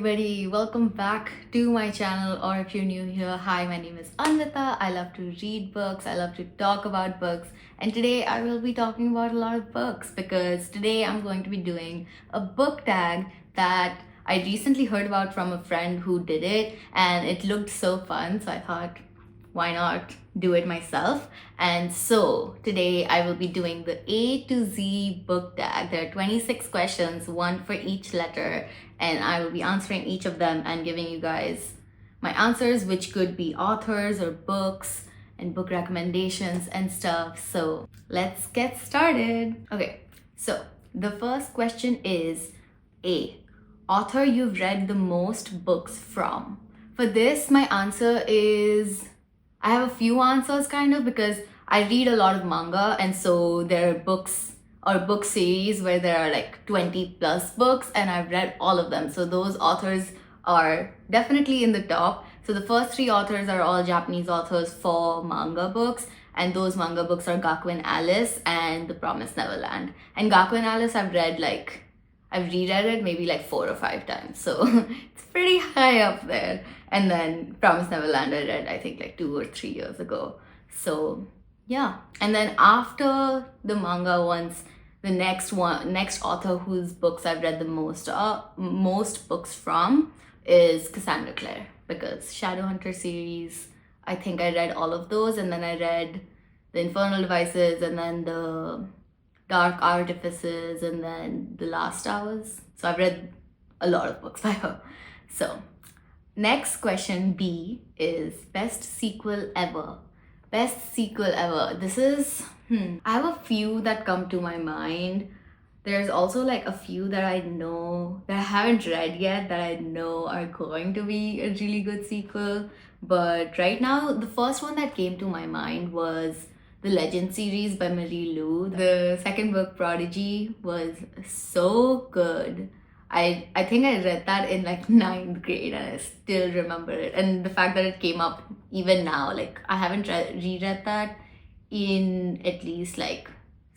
Everybody, welcome back to my channel, or if you're new here, hi, my name is Anvita. I love to read books, I love to talk about books, and today I will be talking about a lot of books because today I'm going to be doing a book tag that I recently heard about from a friend who did it, and it looked so fun, so I thought, why not do it myself? And so today I will be doing the A to Z book tag. There are 26 questions, one for each letter, and I will be answering each of them and giving you guys my answers, which could be authors or books and book recommendations and stuff. So let's get started. Okay, so the first question is A, author you've read the most books from. For this, my answer is, I have a few answers kind of, because I read a lot of manga, and so there are books or book series where there are like 20 plus books, and I've read all of them. So those authors are definitely in the top. So the first three authors are all Japanese authors for manga books, and those manga books are Gaku and Alice and The Promised Neverland. And Gaku and Alice I've reread it maybe like 4 or 5 times, so it's pretty high up there. And then Promised Neverland I read I think like 2 or 3 years ago. So yeah, and then after the manga ones, the next author whose books I've read the most books from is Cassandra Clare, because Shadowhunter series, I think I read all of those, and then I read the Infernal Devices, and then the Dark Artifices, and then The Last Hours. So I've read a lot of books by her. So next question, B, is best sequel ever. Best sequel ever. This is, I have a few that come to my mind. There's also like a few that I know that I haven't read yet that I know are going to be a really good sequel. But right now, the first one that came to my mind was the Legend series by Marie Lu. The second book, Prodigy, was so good. I think I read that in like 9th grade and I still remember it. And the fact that it came up even now, like I haven't reread that in at least like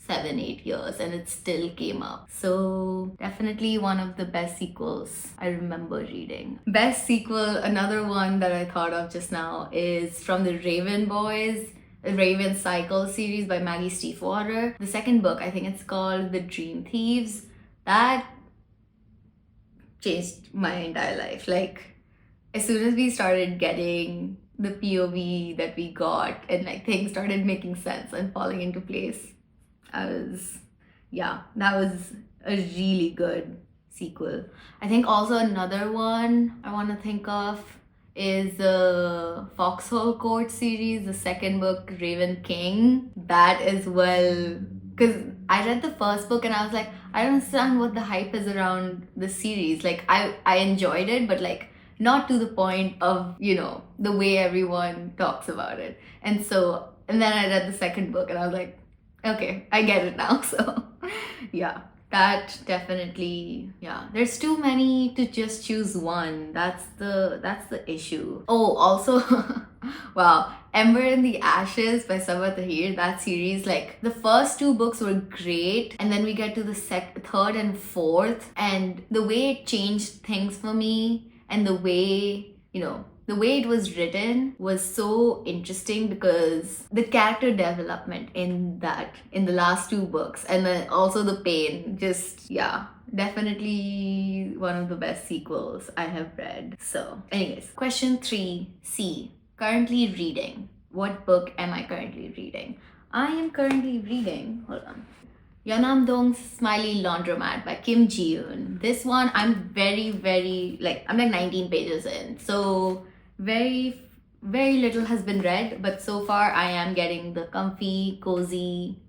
7-8 years, and it still came up. So definitely one of the best sequels I remember reading. Best sequel, another one that I thought of just now, is from the Raven Cycle series by Maggie Stiefvater. The second book, I think it's called The Dream Thieves. That changed my entire life. Like, as soon as we started getting the POV that we got, and like things started making sense and falling into place, that was a really good sequel. I think also another one I want to think of is the Foxhole Court series, the second book, Raven King. That as well, because I read the first book and I was like, I don't understand what the hype is around the series. Like I enjoyed it, but like not to the point of, the way everyone talks about it. And then I read the second book and I was like, okay, I get it now. So yeah, that definitely, there's too many to just choose one. That's the issue. Oh, also wow, Ember in the Ashes by Sabaa Tahir, that series, like the first 2 books were great, and then we get to the third and fourth, and the way it changed things for me, and the way it was written was so interesting, because the character development in the last 2 books, and then also the pain, just definitely one of the best sequels I have read. So anyways, question 3, C, currently reading. What book am I currently reading? I am currently reading, hold on, Yeonam-dong's Smiley Laundromat by Kim Ji-yoon. This one, I'm I'm like 19 pages in. So very, very little has been read, but so far I am getting the comfy, cozy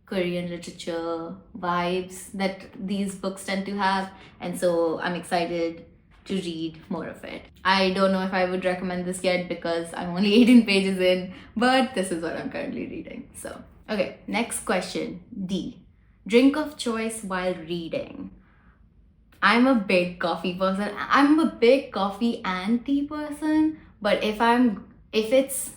Korean literature vibes that these books tend to have. And so I'm excited to read more of it. I don't know if I would recommend this yet because I'm only 18 pages in, but this is what I'm currently reading. So, okay, next question, D. Drink of choice while reading. I'm a big coffee person. I'm a big coffee and tea person, but if it's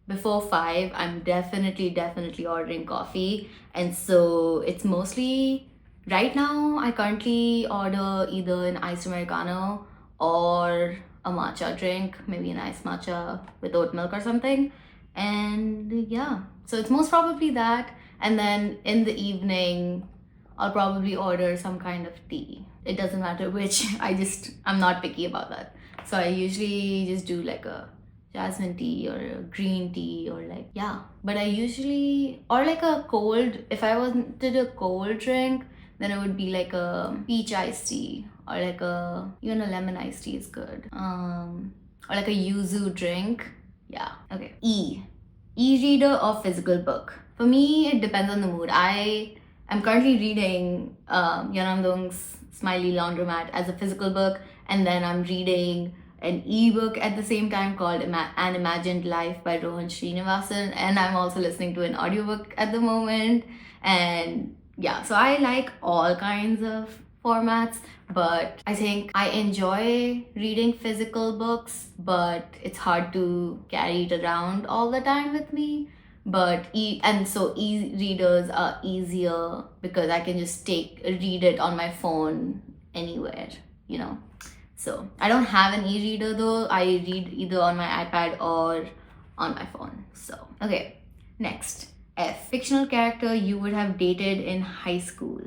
before 5, I'm definitely ordering coffee. And so it's mostly, right now I currently order either an iced Americano or a matcha drink, maybe a nice matcha with oat milk or something. And yeah, so it's most probably that. And then in the evening, I'll probably order some kind of tea. It doesn't matter which. I'm not picky about that. So I usually just do like a jasmine tea or a green tea or like, yeah. But I usually, or like a cold, if I wanted a cold drink, then it would be like a peach iced tea or like even a lemon iced tea is good. Or like a yuzu drink. Yeah, okay. E-reader or physical book? For me, it depends on the mood. I'm currently reading Yanam Dong's Smiley Laundromat as a physical book, and then I'm reading an ebook at the same time called An Imagined Life by Rohan Srinivasan, and I'm also listening to an audiobook at the moment. And yeah, so I like all kinds of formats, but I think I enjoy reading physical books, but it's hard to carry it around all the time with me. But e-readers are easier because I can just read it on my phone anywhere, you know. So I don't have an e-reader though. I read either on my iPad or on my phone. So okay, next. F. Fictional character you would have dated in high school.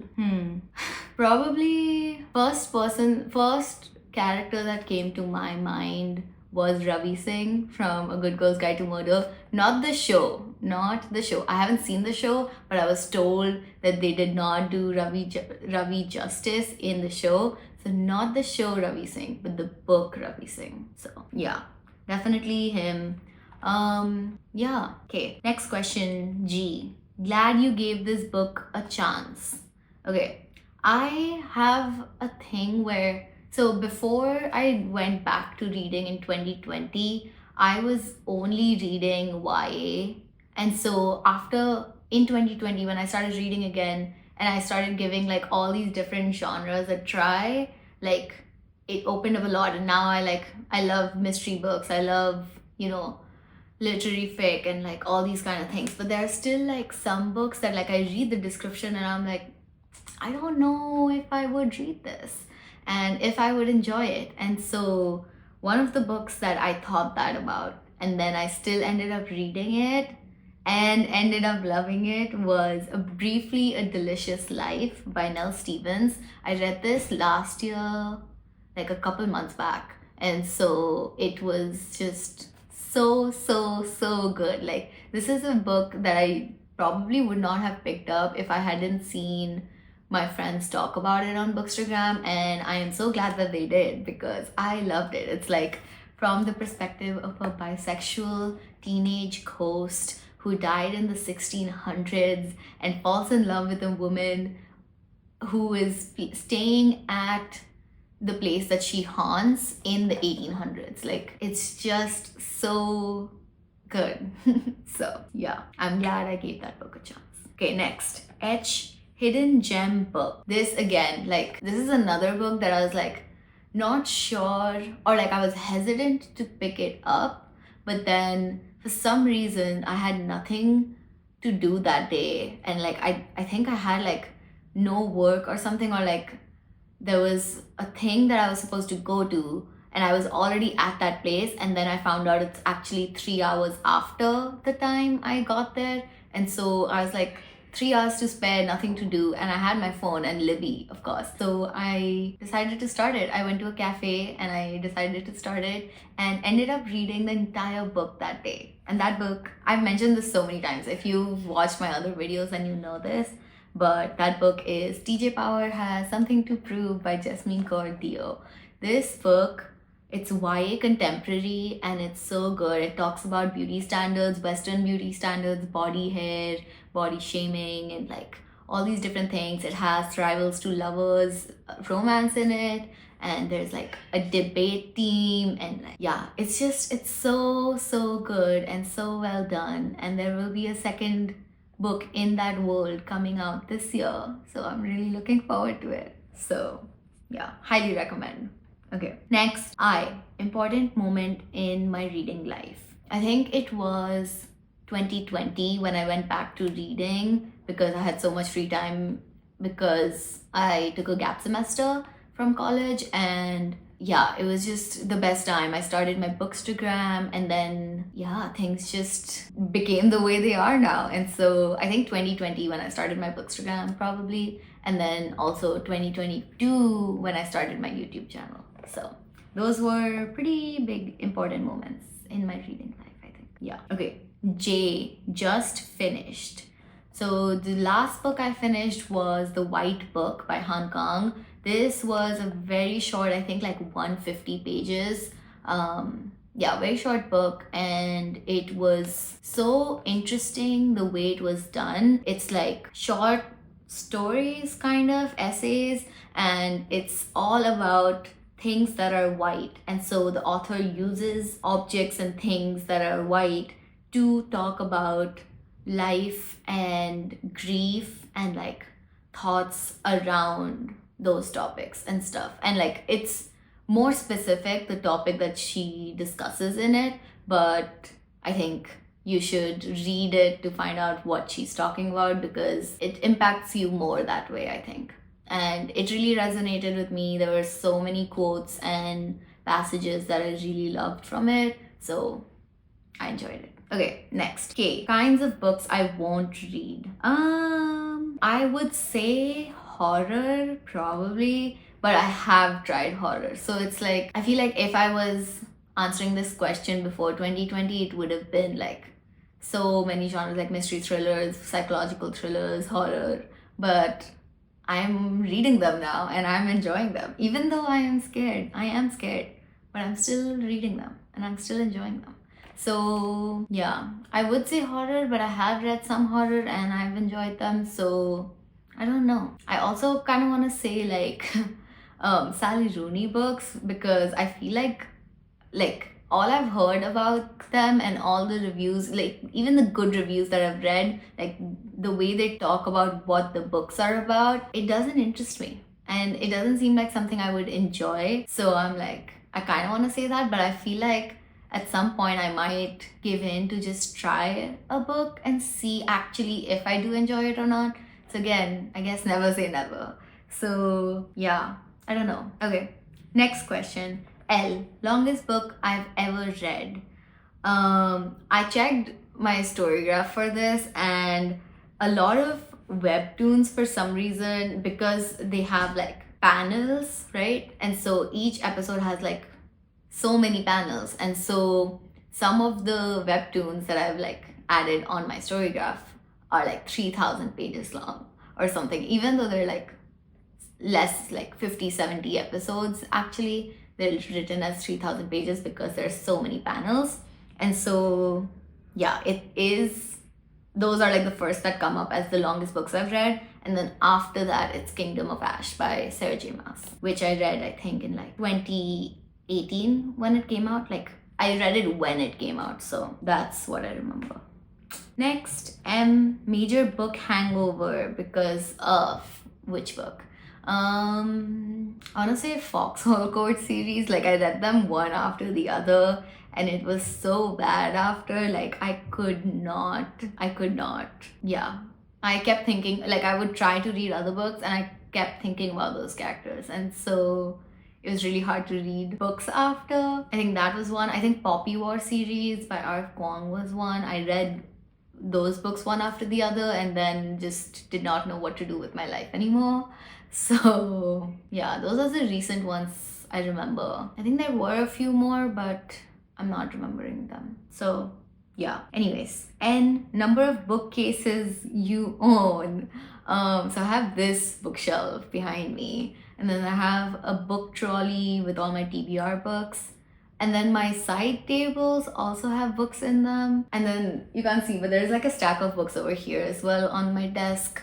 Probably first character that came to my mind was Ravi Singh from A Good Girl's Guide to Murder. Not the show. I haven't seen the show, but I was told that they did not do Ravi justice in the show. So not the show Ravi Singh, but the book Ravi Singh. So yeah, definitely him. Yeah. Okay, next question, G. Glad you gave this book a chance. Okay, I have a thing where, so before I went back to reading in 2020, I was only reading YA. And so in 2020, when I started reading again and I started giving like all these different genres a try, like it opened up a lot. And now I love mystery books. I love, literary fic and like all these kind of things. But there are still like some books that like I read the description and I'm like, I don't know if I would read this and if I would enjoy it. And so one of the books that I thought that about and then I still ended up reading it and ended up loving it was Briefly a Delicious Life by Nell Stevens. I read this last year, like a couple months back. And so it was just so good. Like, this is a book that I probably would not have picked up if I hadn't seen my friends talk about it on Bookstagram, and I am so glad that they did because I loved it. It's like from the perspective of a bisexual teenage host who died in the 1600s and falls in love with a woman who is staying at the place that she haunts in the 1800s. Like, it's just so good. So yeah, I'm glad I gave that book a chance. Okay, next. H. Hidden Gem Book. This again, like, this is another book that I was like not sure, or like I was hesitant to pick it up, but then for some reason I had nothing to do that day, and like I think I had like no work or something, or like there was a thing that I was supposed to go to and I was already at that place, and then I found out it's actually 3 hours after the time I got there. And so I was like, 3 hours to spare, nothing to do, and I had my phone and Libby, of course. So I decided to start it. I went to a cafe and I decided to start it and ended up reading the entire book that day. And that book, I've mentioned this so many times. If you've watched my other videos, then you know this. But that book is TJ Power Has Something to Prove by Jasmine Cordio. This book, it's YA contemporary and it's so good. It talks about beauty standards, Western beauty standards, body hair, body shaming, and like all these different things. It has rivals to lovers romance in it, and there's like a debate theme, and like, yeah, it's so good and so well done. And there will be a second book in that world coming out this year, so I'm really looking forward to it. So yeah, highly recommend. Okay, next, important moment in my reading life. I think it was 2020 when I went back to reading because I had so much free time because I took a gap semester from college, and yeah, it was just the best time. I started my Bookstagram, and then yeah, things just became the way they are now. And so I think 2020 when I started my Bookstagram probably, and then also 2022 when I started my YouTube channel. So those were pretty big important moments in my reading life, I think. Yeah. Okay. J, just finished. So the last book I finished was The White Book by Han Kang. This was a very short, I think like 150 pages. Yeah, very short book, and it was so interesting the way it was done. It's like short stories, kind of essays, and it's all about things that are white. And so the author uses objects and things that are white to talk about life and grief and like thoughts around those topics and stuff. And like it's more specific, the topic that she discusses in it, but I think you should read it to find out what she's talking about, because it impacts you more that way, I think. And it really resonated with me. There were so many quotes and passages that I really loved from it, so I enjoyed it. Okay, next. Okay, kinds of books I won't read. I would say horror probably, but I have tried horror. So it's like, I feel like if I was answering this question before 2020, it would have been like so many genres, like mystery thrillers, psychological thrillers, horror. But I'm reading them now and I'm enjoying them. Even though I am scared, but I'm still reading them and I'm still enjoying them. So yeah, I would say horror, but I have read some horror and I've enjoyed them. So I don't know. I also kind of want to say like Sally Rooney books, because I feel like all I've heard about them and all the reviews, like even the good reviews that I've read, like the way they talk about what the books are about, it doesn't interest me and it doesn't seem like something I would enjoy. So I'm like, I kind of want to say that, but I feel like at some point I might give in to just try a book and see actually if I do enjoy it or not. So again, I guess never say never. So yeah, I don't know. Okay, next question. L, longest book I've ever read. I checked my Storygraph for this, and a lot of webtoons for some reason, because they have like panels, right? And so each episode has like so many panels, and so some of the webtoons that I've like added on my Storygraph are like 3,000 pages long or something, even though they're like less, like 50-70 episodes. Actually they're written as 3,000 pages because there's so many panels. And so yeah, it is, those are like the first that come up as the longest books I've read. And then after that it's Kingdom of Ash by Sarah J Maas, which I read I think in like 2018 when it came out. Like I read it when it came out, so that's what I remember. Next, M, major book hangover because of which book? I want to say Foxhole Court series. Like I read them one after the other and it was so bad after. Like I could not. Yeah, I kept thinking, like I would try to read other books and I kept thinking about those characters, and so it was really hard to read books after. I think that was one. I think Poppy War series by R.F. Kuang was one. I read those books one after the other and then just did not know what to do with my life anymore. So yeah, those are the recent ones I remember. I think there were a few more, but I'm not remembering them. So yeah, anyways. And number of bookcases you own. So I have this bookshelf behind me, and then I have a book trolley with all my TBR books. And then my side tables also have books in them. And then you can't see, but there's like a stack of books over here as well on my desk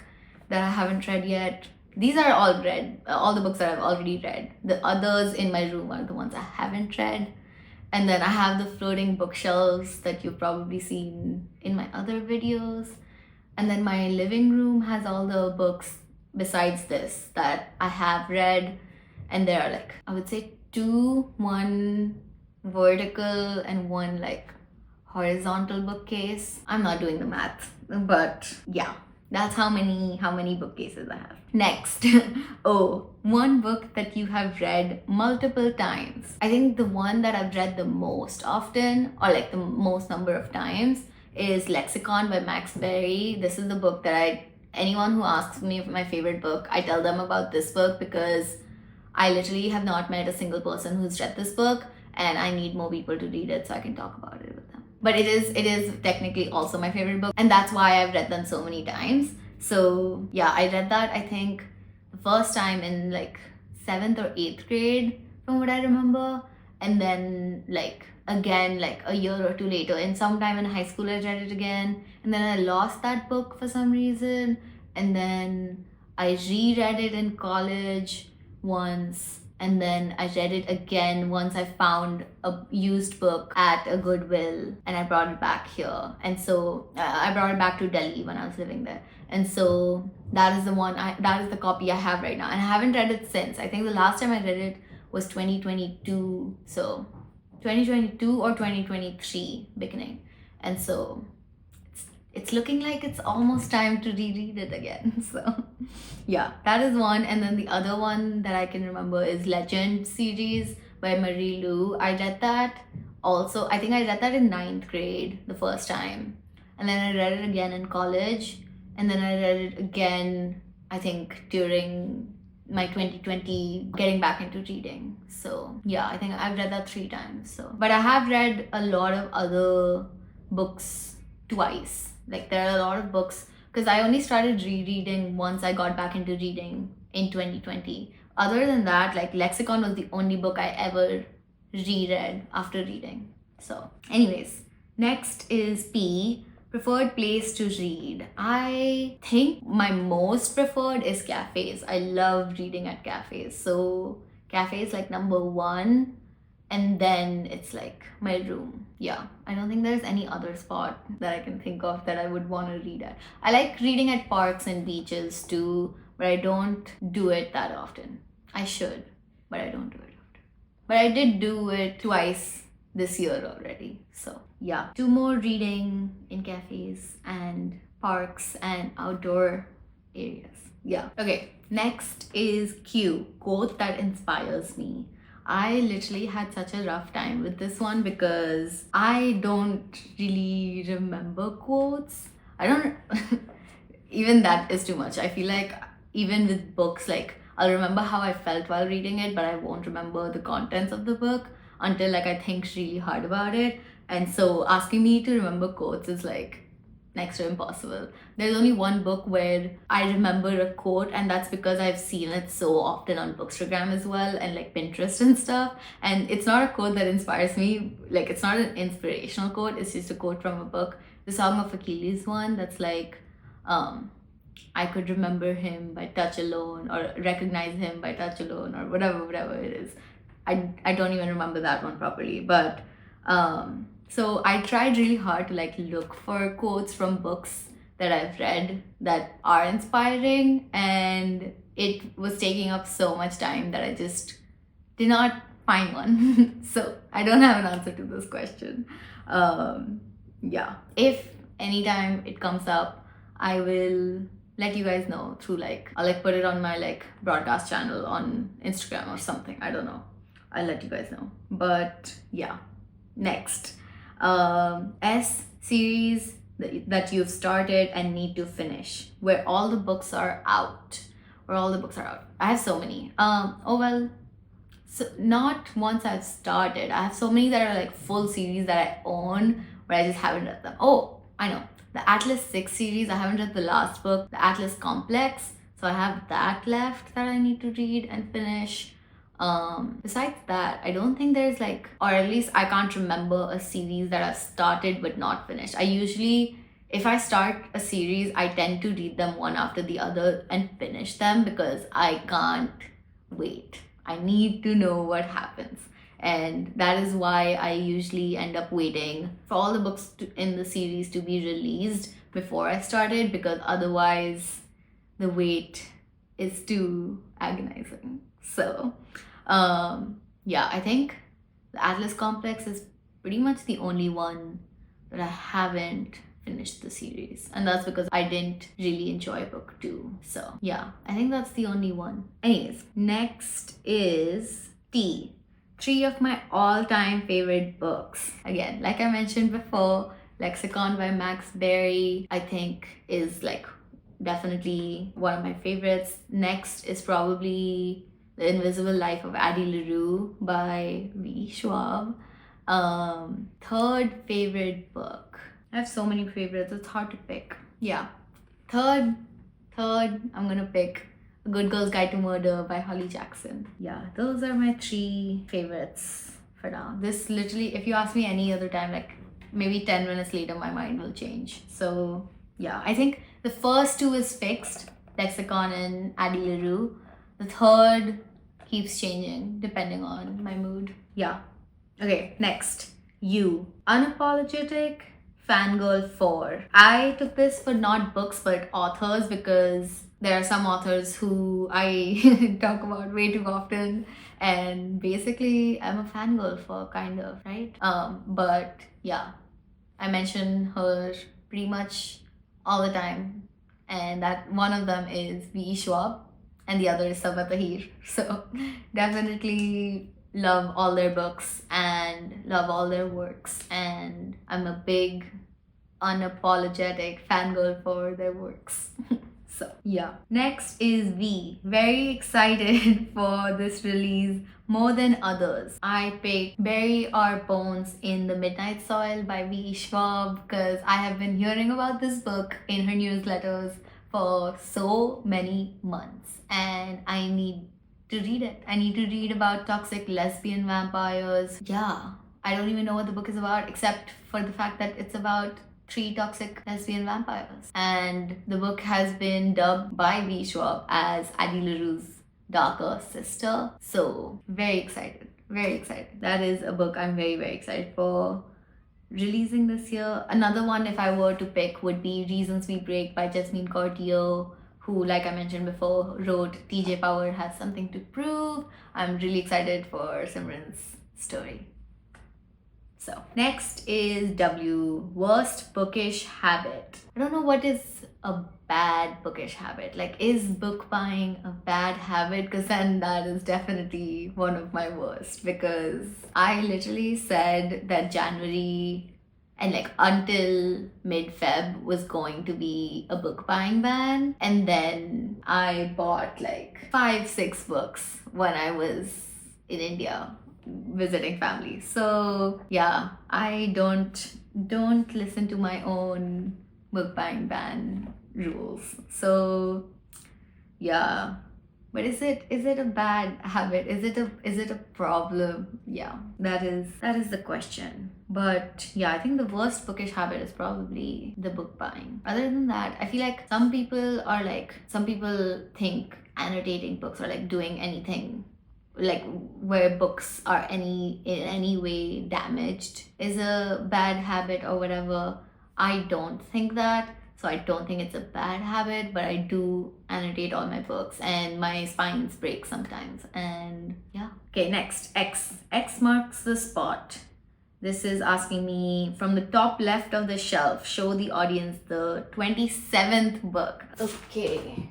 that I haven't read yet. These are all read, all the books that I've already read. The others in my room are the ones I haven't read. And then I have the floating bookshelves that you've probably seen in my other videos. And then my living room has all the books besides this that I have read. And there are like, I would say one vertical and one like horizontal bookcase. I'm not doing the math, but yeah. That's how many bookcases I have. Next, oh, one book that you have read multiple times. I think the one that I've read the most often, or like the most number of times, is Lexicon by Max Berry. This is the book that anyone who asks me my favorite book, I tell them about this book because I literally have not met a single person who's read this book, and I need more people to read it so I can talk about it with them. But it is technically also my favorite book, and that's why I've read them so many times. So yeah, I read that I think the first time in like 7th or 8th grade from what I remember, and then like again like a year or two later and sometime in high school I read it again, and then I lost that book for some reason, and then I reread it in college once, and then I read it again once I found a used book at a Goodwill, and I brought it back here. And so I brought it back to Delhi when I was living there. And so that is that is the copy I have right now. And I haven't read it since. I think the last time I read it was 2022. So 2022 or 2023 beginning. And so it's looking like it's almost time to reread it again. So yeah, that is one. And then the other one that I can remember is Legend series by Marie Lu. I read that also, I think I read that in 9th grade the first time, and then I read it again in college, and then I read it again I think during my 2020 getting back into reading. So yeah, I think I've read that 3 times. So but I have read a lot of other books twice. Like there are a lot of books because I only started rereading once I got back into reading in 2020. Other than that, like Lexicon was the only book I ever reread after reading. So anyways, next is P, preferred place to read. I think my most preferred is cafes. I love reading at cafes. So cafe is like number 1, and then it's like my room. Yeah, I don't think there's any other spot that I can think of that I would want to read at. I like reading at parks and beaches too, but I don't do it that often. I should, but I don't do it often. But I did do it twice this year already. So yeah, 2 more reading in cafes and parks and outdoor areas. Yeah. Okay, next is Q, quote that inspires me. I literally had such a rough time with this one because I don't really remember quotes. I don't even that is too much. I feel like even with books, like I'll remember how I felt while reading it, but I won't remember the contents of the book until like I think really hard about it. And so asking me to remember quotes is like next to impossible. There's only one book where I remember a quote, and that's because I've seen it so often on Bookstagram as well, and like Pinterest and stuff. And it's not a quote that inspires me, like it's not an inspirational quote, it's just a quote from a book, the Song of Achilles one, that's like I could remember him by touch alone, or recognize him by touch alone, or whatever it is. I don't even remember that one properly, but so I tried really hard to like look for quotes from books that I've read that are inspiring, and it was taking up so much time that I just did not find one. So I don't have an answer to this question. Yeah, if anytime it comes up, I will let you guys know through like, I'll like put it on my like broadcast channel on Instagram or something. I don't know. I'll let you guys know. But yeah, next. S series that you've started and need to finish, where all the books are out. I have so many. So not once I've started. I have so many that are like full series that I own, but I just haven't read them. Oh, I know. The Atlas 6 series, I haven't read the last book, the Atlas Complex. So I have that left that I need to read and finish. Besides that, I don't think there's like, or at least I can't remember a series that I've started but not finished. I usually, if I start a series, I tend to read them one after the other and finish them because I can't wait. I need to know what happens. And that is why I usually end up waiting for all the books in the series to be released before I started, because otherwise the wait is too agonizing. So yeah, I think the Atlas Complex is pretty much the only one that I haven't finish the series, and that's because I didn't really enjoy book 2. So yeah, I think that's the only one. Anyways, next is T. 3 of my all-time favorite books. Again, like I mentioned before, Lexicon by Max Berry, I think is like definitely one of my favorites. Next is probably The Invisible Life of Addie LaRue by V. Schwab. Third favorite book. I have so many favorites, it's hard to pick. Yeah. Third, I'm gonna pick A Good Girl's Guide to Murder by Holly Jackson. Yeah, those are my 3 favorites for now. This literally, if you ask me any other time, like maybe 10 minutes later, my mind will change. So yeah, I think the first 2 is fixed, Lexicon and Addie LaRue. The third keeps changing depending on my mood. Yeah. Okay, next. You. Unapologetic Fangirl For. I took this for not books but authors, because there are some authors who I talk about way too often, and basically I'm a fangirl for, kind of, right? But yeah, I mention her pretty much all the time, and that one of them is V. Schwab and the other is Sabaa Tahir. So definitely love all their books and love all their works, and I'm a big unapologetic fangirl for their works. So yeah. Next is V. Very excited for this release more than others. I picked Bury Our Bones in the Midnight Soil by V. Schwab because I have been hearing about this book in her newsletters for so many months, and I need to read it. I need to read about toxic lesbian vampires. Yeah, I don't even know what the book is about except for the fact that it's about 3 toxic lesbian vampires. And the book has been dubbed by V. Schwab as Addie LaRue's darker sister. So very excited, very excited. That is a book I'm very, very excited for releasing this year. Another one, if I were to pick, would be Reasons We Break by Jasmine Cordio, who, like I mentioned before, wrote TJ Power Has Something to Prove. I'm really excited for Simran's story. So next is W. Worst bookish habit. I don't know what is a bad bookish habit. Like, is book buying a bad habit? Because then that is definitely one of my worst, because I literally said that January and like until mid-Feb was going to be a book buying ban, and then I bought like 5-6 books when I was in India visiting family. So yeah, I don't listen to my own book buying ban rules. So yeah, but is it a bad habit? Is it a problem? Yeah, that is the question. But yeah, I think the worst bookish habit is probably the book buying. Other than that, I feel like some people think annotating books or like doing anything like where books are in any way damaged is a bad habit or whatever. I don't think that. So I don't think it's a bad habit, but I do annotate all my books and my spines break sometimes. And yeah. Okay, next, X. X marks the spot. This is asking me, from the top left of the shelf, show the audience the 27th book. Okay.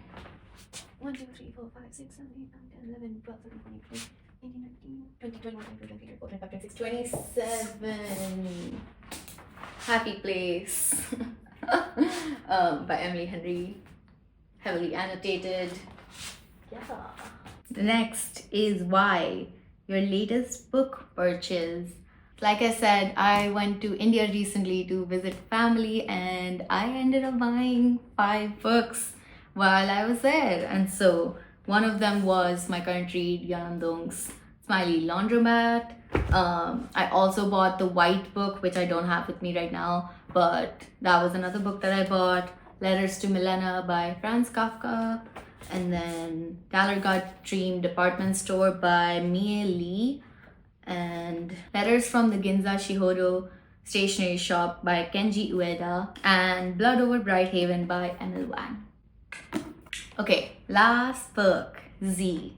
1, 2, 3, 4, 5, 6, 7, 8, 9, 10, 11, 12, 13, 14, 15, 18, 19, 20, 21, 22, 23, 24, 25, 26, 27. Happy Place. By Emily Henry, heavily annotated. Yeah. The next is Y, your latest book purchase. Like I said, I went to India recently to visit family, and I ended up buying 5 books while I was there. And so one of them was my current read, Yanandong's Smiley Laundromat. I also bought the white book, which I don't have with me right now, but that was another book that I bought. Letters to Milena by Franz Kafka. And then Tallergut Dream Department Store by Mie Lee. And Letters from the Ginza Shihodo Stationery Shop by Kenji Ueda. And Blood Over Brighthaven by Emil Wang. Okay, last book, ZZZ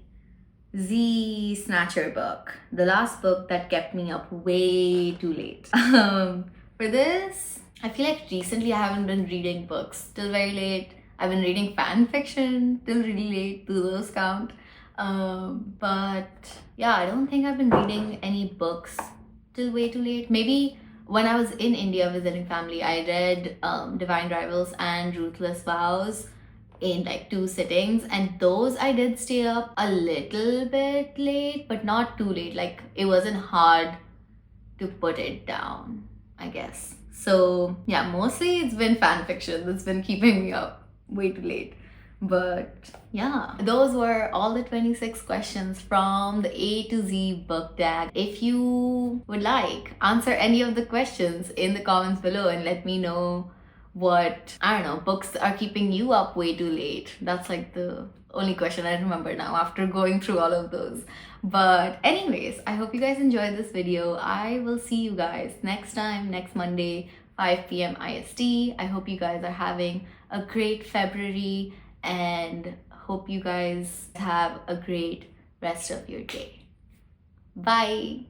Snatcher Book. The last book that kept me up way too late. For this, I feel like recently I haven't been reading books till very late. I've been reading fan fiction till really late. Do those count? But yeah, I don't think I've been reading any books till way too late. Maybe when I was in India visiting family, I read Divine Rivals and Ruthless Vows in like 2 sittings, and those I did stay up a little bit late, but not too late. Like it wasn't hard to put it down, I guess. So yeah, mostly it's been fan fiction that's been keeping me up way too late. But yeah, those were all the 26 questions from the A to Z book tag. If you would like, answer any of the questions in the comments below and let me know what, I don't know, books are keeping you up way too late. That's like the only question I remember now after going through all of those. But anyways, I hope you guys enjoyed this video. I will see you guys next time, next Monday, 5 p.m. IST. I hope you guys are having a great February and hope you guys have a great rest of your day. Bye.